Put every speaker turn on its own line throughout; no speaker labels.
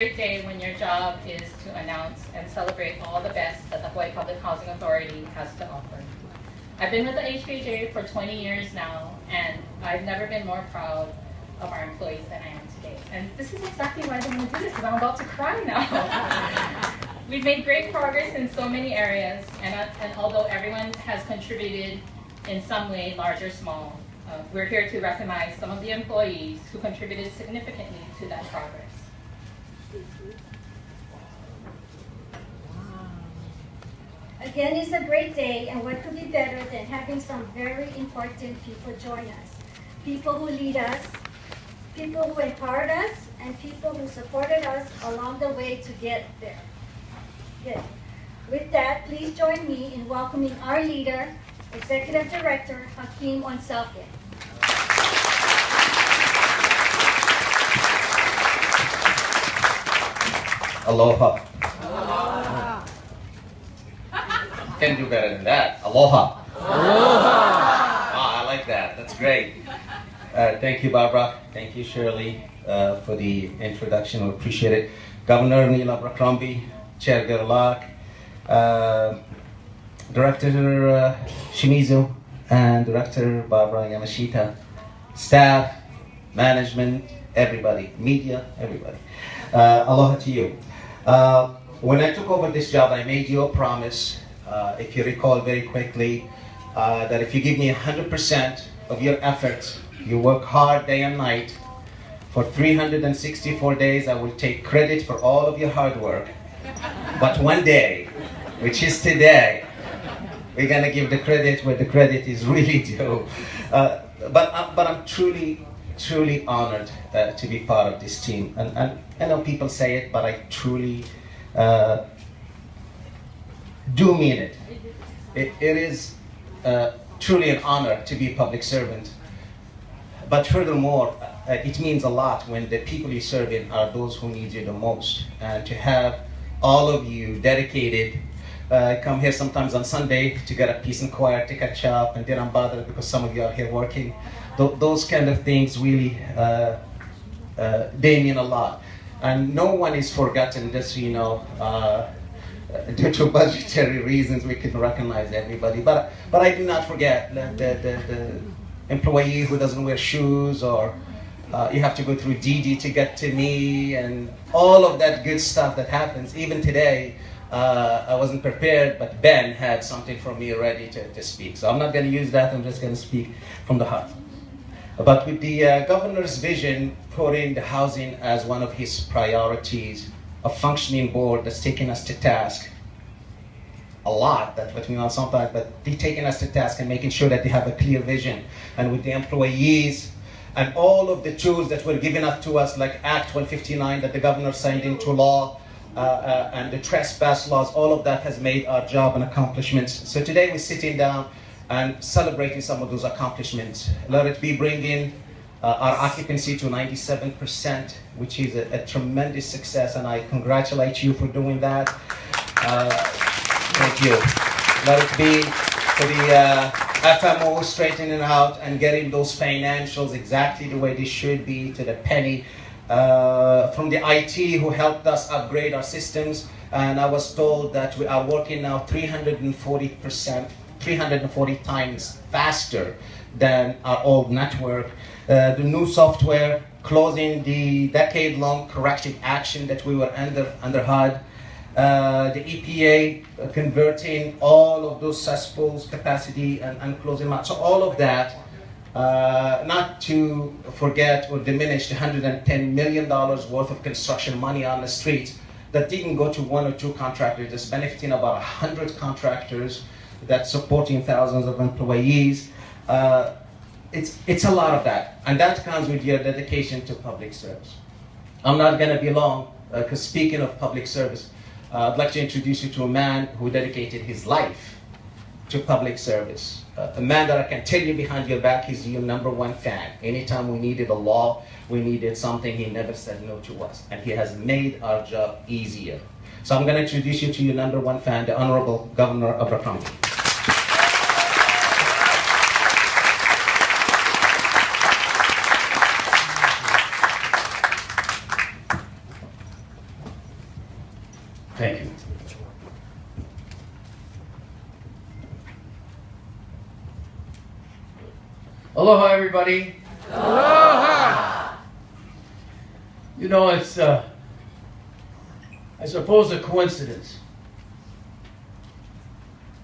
great day when your job is to announce and celebrate all the best that the Hawaii Public Housing Authority has to offer. I've been with the HPHA for 20 years now, and I've never been more proud of our employees than I am today. And this is exactly why I'm going to do this, because I'm about to cry now. We've made great progress in so many areas, and although everyone has contributed in some way, large or small, we're here to recognize some of the employees who contributed significantly to that progress.
Again, it's a great day, and what could be better than having some very important people join us. People who lead us, people who empowered us, and people who supported us along the way to get there. Good. With that, please join me in welcoming our leader, Executive Director Hakeem Onselke.
Aloha. Can do better than that. Aloha. Aloha. Ah, I like that. That's great. Thank you, Barbara. Thank you, Shirley, for the introduction. We appreciate it. Governor Neil Abercrombie, Chair Gerlach, Director Shimizu, and Director Barbara Yamashita, staff, management, everybody, media, everybody. Aloha to you. When I took over this job, I made you a promise, if you recall very quickly, that if you give me 100% of your efforts, you work hard day and night, for 364 days I will take credit for all of your hard work. But one day, which is today, we're going to give the credit where the credit is really due. But I'm truly honored to be part of this team. And I know people say it, but I truly do mean it. It is truly an honor to be a public servant. But furthermore, it means a lot when the people you serve in are those who need you the most. And to have all of you dedicated, come here sometimes on Sunday to get a peace and quiet, to catch up, and then I'm bothered because some of you are here working. Those kind of things really, they mean a lot. And no one is forgotten, just so you know, due to budgetary reasons, we can recognize everybody. But I do not forget the employee who doesn't wear shoes, or you have to go through Didi to get to me, and all of that good stuff that happens. Even today, I wasn't prepared, but Ben had something for me ready to speak. So I'm not going to use that, I'm just going to speak from the heart. But with the governor's vision, putting the housing as one of his priorities, a functioning board that's taking us to task a lot, that's what we want sometimes, but they're taking us to task and making sure that they have a clear vision. And with the employees and all of the tools that were given up to us, like Act 159 that the governor signed into law, and the trespass laws, all of that has made our job an accomplishment. So today we're sitting down and celebrating some of those accomplishments. Let it be bringing our occupancy to 97%, which is a tremendous success, and I congratulate you for doing that. Thank you. Let it be for the FMO straightening out and getting those financials exactly the way they should be, to the penny. From the IT who helped us upgrade our systems, and I was told that we are working now 340 times faster than our old network. The new software, closing the decade-long corrective action that we were under HUD. The EPA converting all of those cesspools capacity and closing them out. So all of that, not to forget or diminish the $110 million worth of construction money on the streets that didn't go to one or two contractors, it's benefiting about 100 contractors that's supporting thousands of employees. It's a lot of that, and that comes with your dedication to public service. I'm not going to be long, because speaking of public service, I'd like to introduce you to a man who dedicated his life to public service. A man that I can tell you behind your back, he's your #1 fan. Anytime we needed a law, we needed something, he never said no to us. And he has made our job easier. So I'm going to introduce you to your #1 fan, the Honorable Governor Abercrombie.
Thank you. Aloha, everybody. Aloha! You know, it's, I suppose, a coincidence.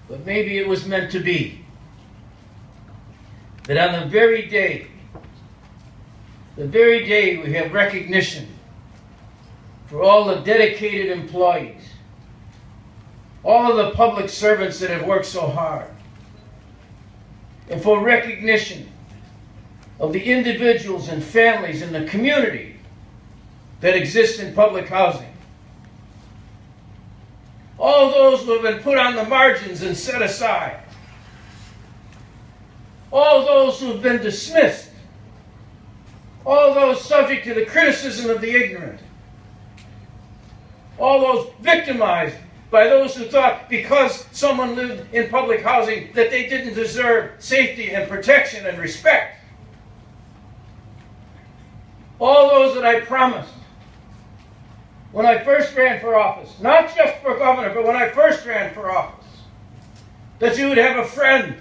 But maybe it was meant to be. That on the very day we have recognition for all the dedicated employees, all of the public servants that have worked so hard, and for recognition of the individuals and families in the community that exist in public housing. All those who have been put on the margins and set aside. All those who have been dismissed. All those subject to the criticism of the ignorant. All those victimized by those who thought because someone lived in public housing that they didn't deserve safety and protection and respect. All those that I promised when I first ran for office, not just for governor, but when I first ran for office, that you would have a friend,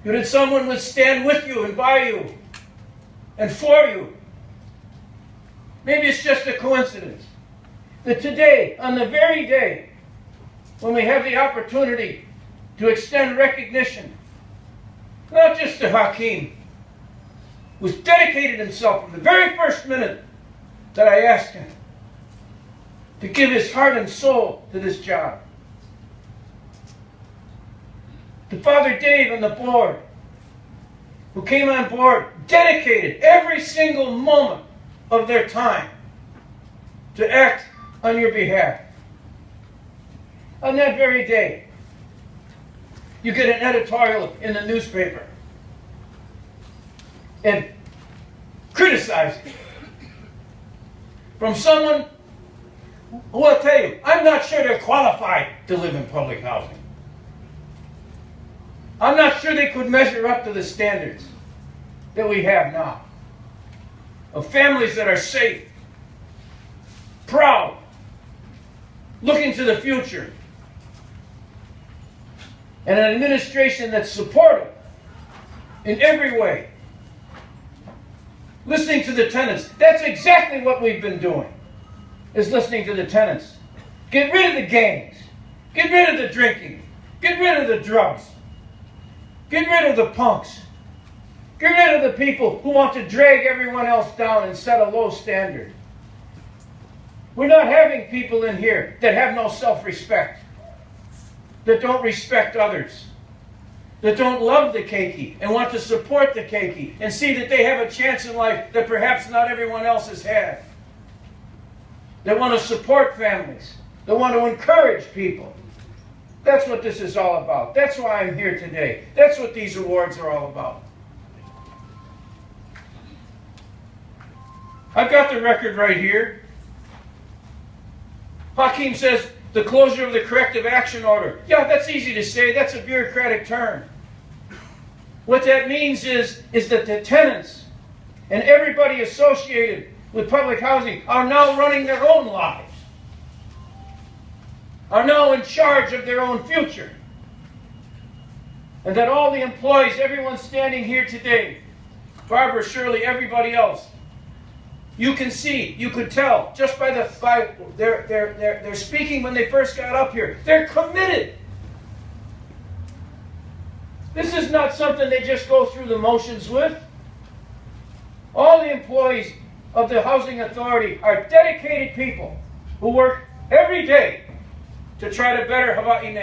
that someone would stand with you and by you and for you. Maybe it's just a coincidence that today, on the very day when we have the opportunity to extend recognition, not just to Hakeem, who's dedicated himself from the very first minute that I asked him to give his heart and soul to this job. To Father Dave and the board, who came on board, dedicated every single moment of their time to act on your behalf. On that very day, you get an editorial in the newspaper and criticize it from someone who will tell you, I'm not sure they're qualified to live in public housing. I'm not sure they could measure up to the standards that we have now of families that are safe, proud, looking to the future, and an administration that's supportive in every way. Listening to the tenants. That's exactly what we've been doing, is listening to the tenants. Get rid of the gangs. Get rid of the drinking. Get rid of the drugs. Get rid of the punks. Get rid of the people who want to drag everyone else down and set a low standard. We're not having people in here that have no self-respect, that don't respect others, that don't love the keiki and want to support the keiki and see that they have a chance in life that perhaps not everyone else has had. That want to support families, that want to encourage people. That's what this is all about. That's why I'm here today. That's what these awards are all about. I've got the record right here. Hakeem says the closure of the corrective action order. Yeah, that's easy to say. That's a bureaucratic term. What that means is that the tenants and everybody associated with public housing are now running their own lives, are now in charge of their own future. And that all the employees, everyone standing here today, Barbara, Shirley, everybody else, you can see, you could tell, just by their speaking when they first got up here, they're committed. This is not something they just go through the motions with. All the employees of the Housing Authority are dedicated people who work every day to try to better Hawaii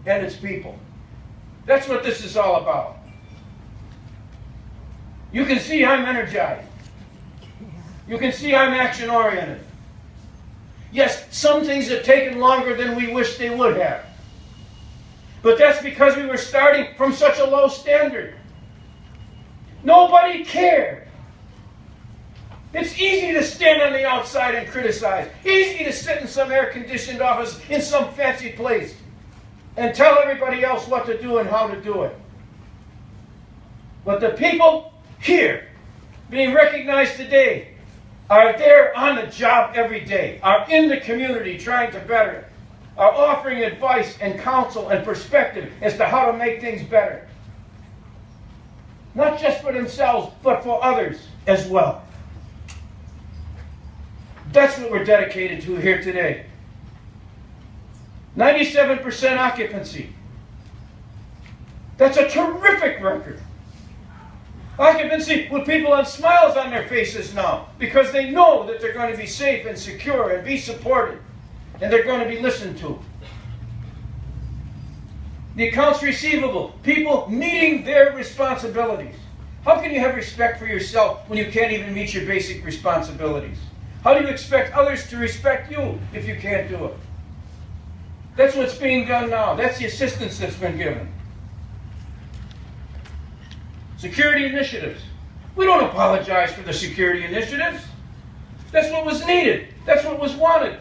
and its people. That's what this is all about. You can see I'm energized. You can see I'm action-oriented. Yes, some things have taken longer than we wish they would have. But that's because we were starting from such a low standard. Nobody cared. It's easy to stand on the outside and criticize. Easy to sit in some air-conditioned office in some fancy place and tell everybody else what to do and how to do it. But the people here being recognized today are there on the job every day, are in the community trying to better it, are offering advice and counsel and perspective as to how to make things better. Not just for themselves, but for others as well. That's what we're dedicated to here today. 97% occupancy. That's a terrific record. Occupancy with people with smiles on their faces now because they know that they're going to be safe and secure and be supported and they're going to be listened to. The accounts receivable, people meeting their responsibilities. How can you have respect for yourself when you can't even meet your basic responsibilities? How do you expect others to respect you if you can't do it? That's what's being done now. That's the assistance that's been given. Security initiatives. We don't apologize for the security initiatives. That's what was needed. That's what was wanted.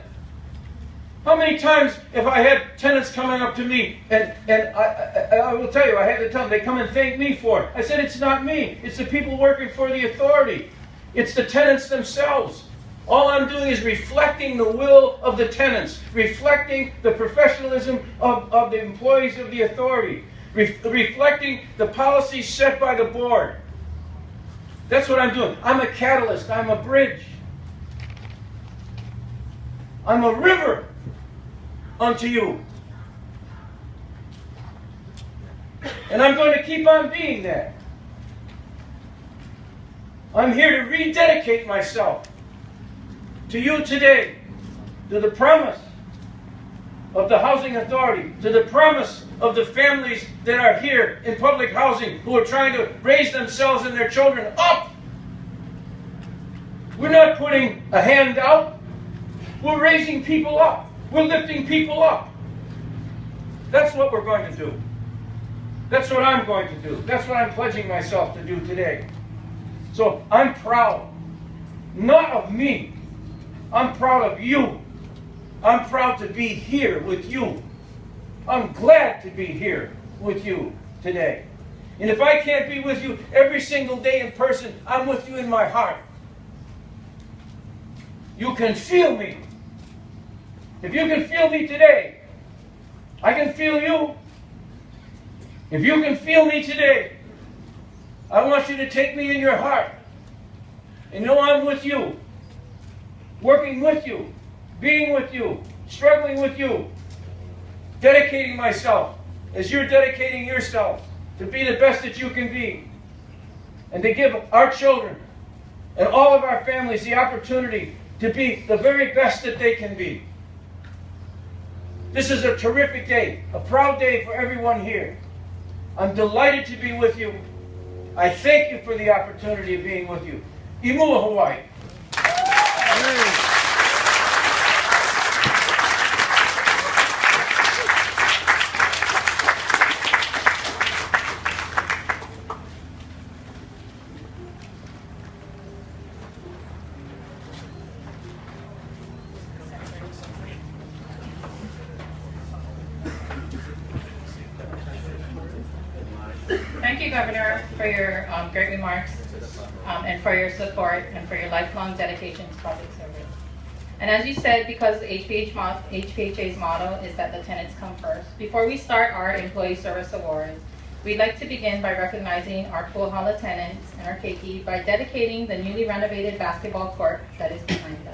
How many times have I had tenants coming up to me, and I will tell you, I had to tell them, they come and thank me for it. I said, it's not me. It's the people working for the authority. It's the tenants themselves. All I'm doing is reflecting the will of the tenants, reflecting the professionalism of the employees of the authority, reflecting the policies set by the board. That's what I'm doing. I'm a catalyst. I'm a bridge. I'm a river unto you. And I'm going to keep on being that. I'm here to rededicate myself to you today, to the promise of the housing authority, to the promise of the families that are here in public housing who are trying to raise themselves and their children up. We're not putting a hand out. We're raising people up. We're lifting people up. That's what we're going to do. That's what I'm going to do. That's what I'm pledging myself to do today. So I'm proud, not of me. I'm proud of you. I'm proud to be here with you. I'm glad to be here with you today. And if I can't be with you every single day in person, I'm with you in my heart. You can feel me. If you can feel me today, I can feel you. If you can feel me today, I want you to take me in your heart and know I'm with you, working with you, being with you, struggling with you, dedicating myself as you're dedicating yourself to be the best that you can be, and to give our children and all of our families the opportunity to be the very best that they can be. This is a terrific day, a proud day for everyone here. I'm delighted to be with you. I thank you for the opportunity of being with you. Imua Hawaii.
Thank you, Governor, for your great remarks and for your support and for your lifelong dedication to public service. And as you said, because the HPHA's motto is that the tenants come first, before we start our Employee Service Awards, we'd like to begin by recognizing our pool hall attendants and our keiki by dedicating the newly renovated basketball court that is behind us.